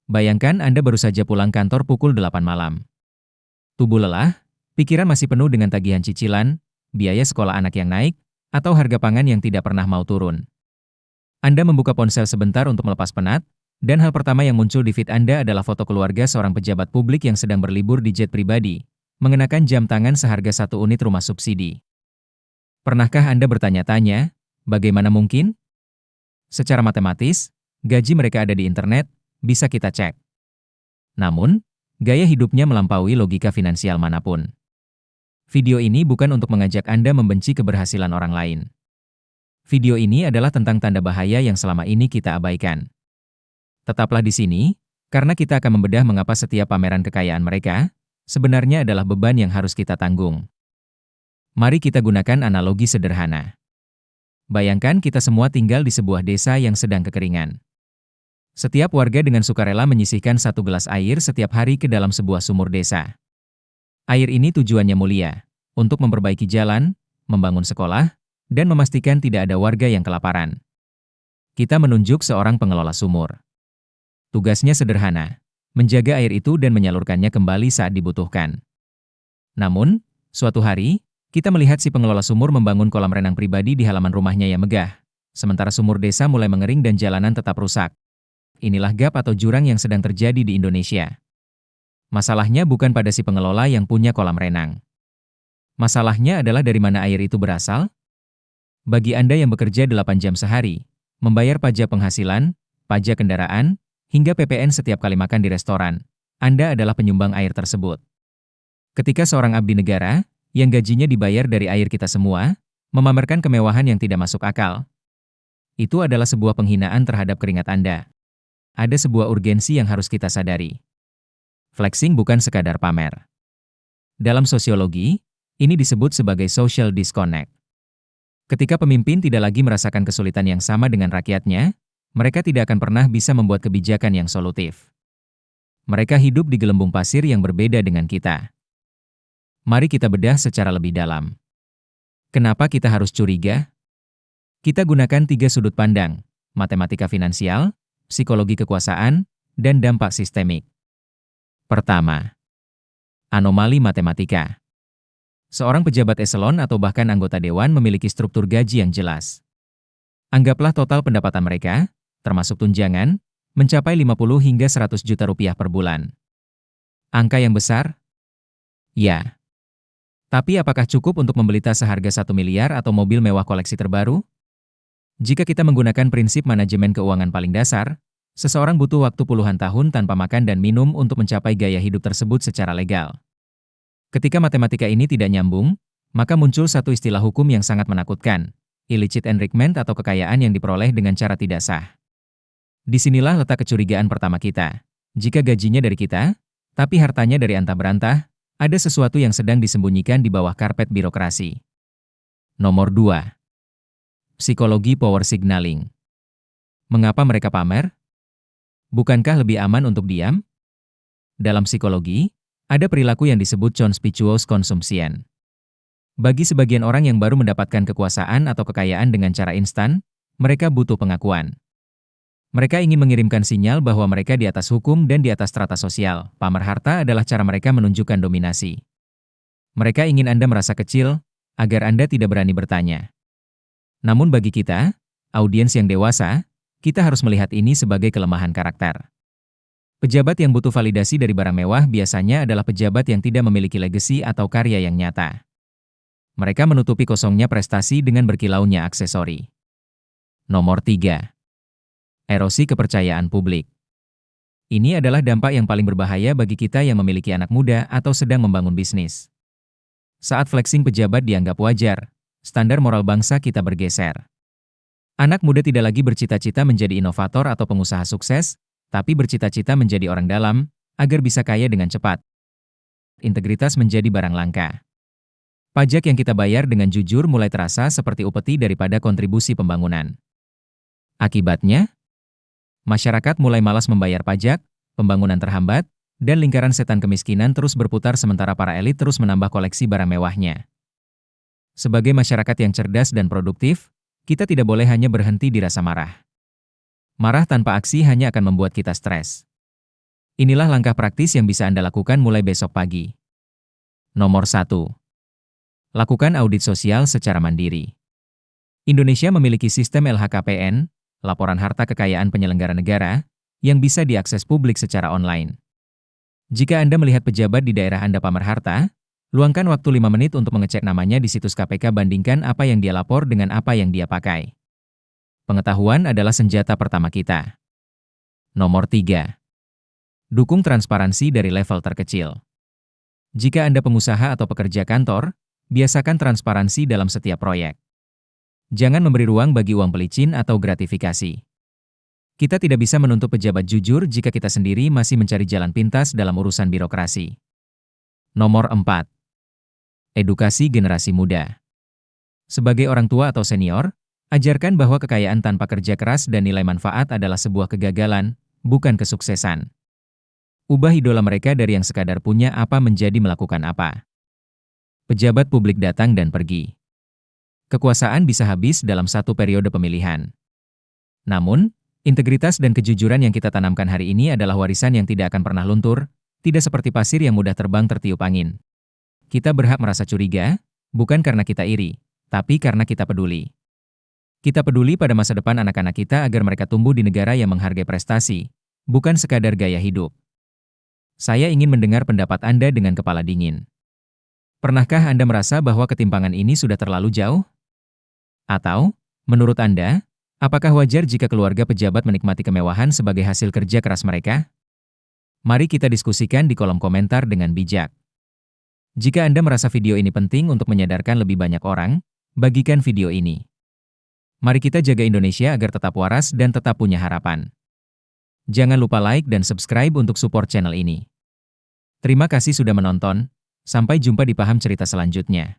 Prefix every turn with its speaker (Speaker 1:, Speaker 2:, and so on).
Speaker 1: Bayangkan Anda baru saja pulang kantor pukul 8 malam. Tubuh lelah, pikiran masih penuh dengan tagihan cicilan, biaya sekolah anak yang naik, atau harga pangan yang tidak pernah mau turun. Anda membuka ponsel sebentar untuk melepas penat, dan hal pertama yang muncul di feed Anda adalah foto keluarga seorang pejabat publik yang sedang berlibur di jet pribadi, mengenakan jam tangan seharga 1 unit rumah subsidi. Pernahkah Anda bertanya-tanya, bagaimana mungkin? Secara matematis, gaji mereka ada di internet, bisa kita cek. Namun, gaya hidupnya melampaui logika finansial manapun. Video ini bukan untuk mengajak Anda membenci keberhasilan orang lain. Video ini adalah tentang tanda bahaya yang selama ini kita abaikan. Tetaplah di sini, karena kita akan membedah mengapa setiap pameran kekayaan mereka sebenarnya adalah beban yang harus kita tanggung. Mari kita gunakan analogi sederhana. Bayangkan kita semua tinggal di sebuah desa yang sedang kekeringan. Setiap warga dengan sukarela menyisihkan 1 gelas air setiap hari ke dalam sebuah sumur desa. Air ini tujuannya mulia, untuk memperbaiki jalan, membangun sekolah, dan memastikan tidak ada warga yang kelaparan. Kita menunjuk seorang pengelola sumur. Tugasnya sederhana, menjaga air itu dan menyalurkannya kembali saat dibutuhkan. Namun, suatu hari, kita melihat si pengelola sumur membangun kolam renang pribadi di halaman rumahnya yang megah, sementara sumur desa mulai mengering dan jalanan tetap rusak. Inilah gap atau jurang yang sedang terjadi di Indonesia. Masalahnya bukan pada si pengelola yang punya kolam renang. Masalahnya adalah dari mana air itu berasal? Bagi Anda yang bekerja 8 jam sehari, membayar pajak penghasilan, pajak kendaraan, hingga PPN setiap kali makan di restoran, Anda adalah penyumbang air tersebut. Ketika seorang abdi negara, yang gajinya dibayar dari air kita semua, memamerkan kemewahan yang tidak masuk akal, itu adalah sebuah penghinaan terhadap keringat Anda. Ada sebuah urgensi yang harus kita sadari. Flexing bukan sekadar pamer. Dalam sosiologi, ini disebut sebagai social disconnect. Ketika pemimpin tidak lagi merasakan kesulitan yang sama dengan rakyatnya, mereka tidak akan pernah bisa membuat kebijakan yang solutif. Mereka hidup di gelembung pasir yang berbeda dengan kita. Mari kita bedah secara lebih dalam. Kenapa kita harus curiga? Kita gunakan 3 sudut pandang, matematika finansial, psikologi kekuasaan, dan dampak sistemik. Pertama, anomali matematika. Seorang pejabat eselon atau bahkan anggota dewan memiliki struktur gaji yang jelas. Anggaplah total pendapatan mereka, termasuk tunjangan, mencapai 50 hingga 100 juta rupiah per bulan. Angka yang besar? Ya. Tapi apakah cukup untuk membeli tas seharga 1 miliar atau mobil mewah koleksi terbaru? Jika kita menggunakan prinsip manajemen keuangan paling dasar, seseorang butuh waktu puluhan tahun tanpa makan dan minum untuk mencapai gaya hidup tersebut secara legal. Ketika matematika ini tidak nyambung, maka muncul satu istilah hukum yang sangat menakutkan, illicit enrichment atau kekayaan yang diperoleh dengan cara tidak sah. Disinilah letak kecurigaan pertama kita. Jika gajinya dari kita, tapi hartanya dari antah berantah, ada sesuatu yang sedang disembunyikan di bawah karpet birokrasi. Nomor 2. Psikologi power signaling. Mengapa mereka pamer? Bukankah lebih aman untuk diam? Dalam psikologi, ada perilaku yang disebut conspicuous consumption. Bagi sebagian orang yang baru mendapatkan kekuasaan atau kekayaan dengan cara instan, mereka butuh pengakuan. Mereka ingin mengirimkan sinyal bahwa mereka di atas hukum dan di atas strata sosial. Pamer harta adalah cara mereka menunjukkan dominasi. Mereka ingin Anda merasa kecil, agar Anda tidak berani bertanya. Namun bagi kita, audiens yang dewasa, kita harus melihat ini sebagai kelemahan karakter. Pejabat yang butuh validasi dari barang mewah biasanya adalah pejabat yang tidak memiliki legasi atau karya yang nyata. Mereka menutupi kosongnya prestasi dengan berkilaunya aksesori. Nomor 3. Erosi kepercayaan publik. Ini adalah dampak yang paling berbahaya bagi kita yang memiliki anak muda atau sedang membangun bisnis. Saat flexing pejabat dianggap wajar, standar moral bangsa kita bergeser. Anak muda tidak lagi bercita-cita menjadi inovator atau pengusaha sukses, tapi bercita-cita menjadi orang dalam, agar bisa kaya dengan cepat. Integritas menjadi barang langka. Pajak yang kita bayar dengan jujur mulai terasa seperti upeti daripada kontribusi pembangunan. Akibatnya, masyarakat mulai malas membayar pajak, pembangunan terhambat, dan lingkaran setan kemiskinan terus berputar sementara para elit terus menambah koleksi barang mewahnya. Sebagai masyarakat yang cerdas dan produktif, kita tidak boleh hanya berhenti di rasa marah. Marah tanpa aksi hanya akan membuat kita stres. Inilah langkah praktis yang bisa Anda lakukan mulai besok pagi. Nomor 1. Lakukan audit sosial secara mandiri. Indonesia memiliki sistem LHKPN, Laporan Harta Kekayaan Penyelenggara Negara, yang bisa diakses publik secara online. Jika Anda melihat pejabat di daerah Anda pamer harta, luangkan waktu 5 menit untuk mengecek namanya di situs KPK, bandingkan apa yang dia lapor dengan apa yang dia pakai. Pengetahuan adalah senjata pertama kita. Nomor 3. Dukung transparansi dari level terkecil. Jika Anda pengusaha atau pekerja kantor, biasakan transparansi dalam setiap proyek. Jangan memberi ruang bagi uang pelicin atau gratifikasi. Kita tidak bisa menuntut pejabat jujur jika kita sendiri masih mencari jalan pintas dalam urusan birokrasi. Nomor 4. Edukasi generasi muda. Sebagai orang tua atau senior, ajarkan bahwa kekayaan tanpa kerja keras dan nilai manfaat adalah sebuah kegagalan, bukan kesuksesan. Ubah idola mereka dari yang sekadar punya apa menjadi melakukan apa. Pejabat publik datang dan pergi. Kekuasaan bisa habis dalam satu periode pemilihan. Namun, integritas dan kejujuran yang kita tanamkan hari ini adalah warisan yang tidak akan pernah luntur, tidak seperti pasir yang mudah terbang tertiup angin. Kita berhak merasa curiga, bukan karena kita iri, tapi karena kita peduli. Kita peduli pada masa depan anak-anak kita agar mereka tumbuh di negara yang menghargai prestasi, bukan sekadar gaya hidup. Saya ingin mendengar pendapat Anda dengan kepala dingin. Pernahkah Anda merasa bahwa ketimpangan ini sudah terlalu jauh? Atau, menurut Anda, apakah wajar jika keluarga pejabat menikmati kemewahan sebagai hasil kerja keras mereka? Mari kita diskusikan di kolom komentar dengan bijak. Jika Anda merasa video ini penting untuk menyadarkan lebih banyak orang, bagikan video ini. Mari kita jaga Indonesia agar tetap waras dan tetap punya harapan. Jangan lupa like dan subscribe untuk support channel ini. Terima kasih sudah menonton. Sampai jumpa di Paham Cerita selanjutnya.